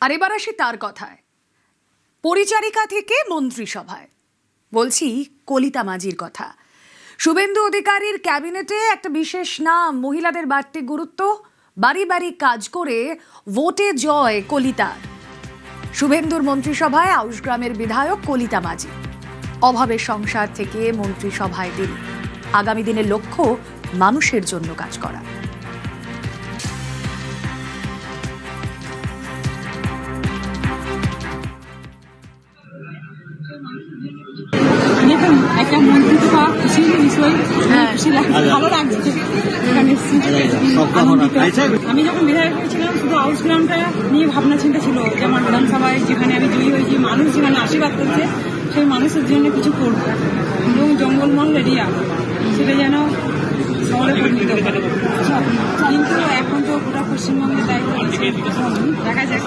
আর এবার আসি তার কথায়, পরিচারিকা থেকে মন্ত্রিসভায়। বলছি কলিতা মাঝির কথা। শুভেন্দু অধিকারীর ক্যাবিনেটে একটা বিশেষ নাম, মহিলাদের বাড়তি গুরুত্ব, বাড়ি বাড়ি কাজ করে ভোটে জয় কলিতার। শুভেন্দুর মন্ত্রিসভায় আউশগ্রামের বিধায়ক কলিতা মাঝি। অভাবের সংসার থেকে মন্ত্রিসভায় তিনি। আগামী দিনের লক্ষ্য মানুষের জন্য কাজ করা। একটা মন্ত্রী তো পাওয়া খুশির বিষয়, খুশি লাগছে, ভালো লাগছে এখানে এসেছি। আমি যখন বিধায়ক হয়েছিলাম শুধু আউশগ্রামটা নিয়ে ভাবনা চিন্তা ছিল যে আমার বিধানসভায় যেখানে আমি জয়ী হয়েছি, মানুষ যেখানে আশীর্বাদ করছে সেই মানুষের জন্য কিছু করবো এবং জঙ্গলমহল এরিয়া সেটা যেন শহরে পরিণত করে। কিন্তু এখন তো গোটা পশ্চিমবঙ্গের দায়িত্ব দেখা যাক।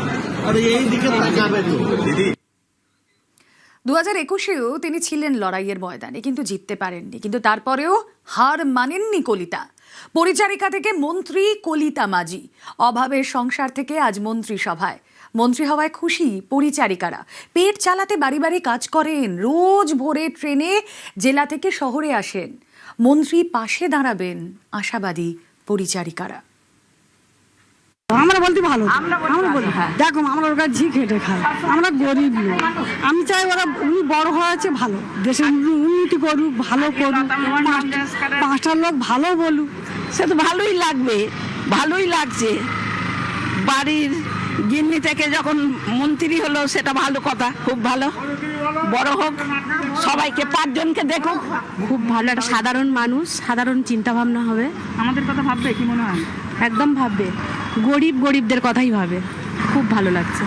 2021-এও তিনি ছিলেন লড়াইয়ের ময়দানে, কিন্তু জিততে পারেননি। কিন্তু তারপরেও হার মানেননি কলিতা। পরিচারিকা থেকে মন্ত্রী কলিতা মাঝি। অভাবের সংসার থেকে আজ মন্ত্রিসভায়। মন্ত্রী হওয়ায় খুশি পরিচারিকারা। পেট চালাতে বাড়ি বাড়ি কাজ করেন, রোজ ভোরে ট্রেনে জেলা থেকে শহরে আসেন। মন্ত্রী পাশে দাঁড়াবেন আশাবাদী পরিচারিকারা। আমরা বলতে ভালো, আমরা বলি দেখো আমরা ওর কাছে ঝি খেটে খাই, আমরা গরিব লোক। আমি চাই ওরা উনি বড় হয়েছে ভালো, দেশের উন্নতি করুক, ভালো করুক, পাঁচটা লোক ভালো বলুক, সে তো ভালোই লাগবে, ভালোই লাগছে। বাড়ির গিন্নি থেকে যখন মন্ত্রী হলো সেটা ভালো কথা, খুব ভালো। বড় হোক, সবাইকে 5 জনকে দেখুক। খুব ভালো, একটা সাধারণ মানুষ, সাধারণ চিন্তা ভাবনা হবে। আমাদের কথা ভাববে কি মনে হয়? একদম ভাববে, গরিবদের কথাই ভাবে। খুব ভালো লাগছে।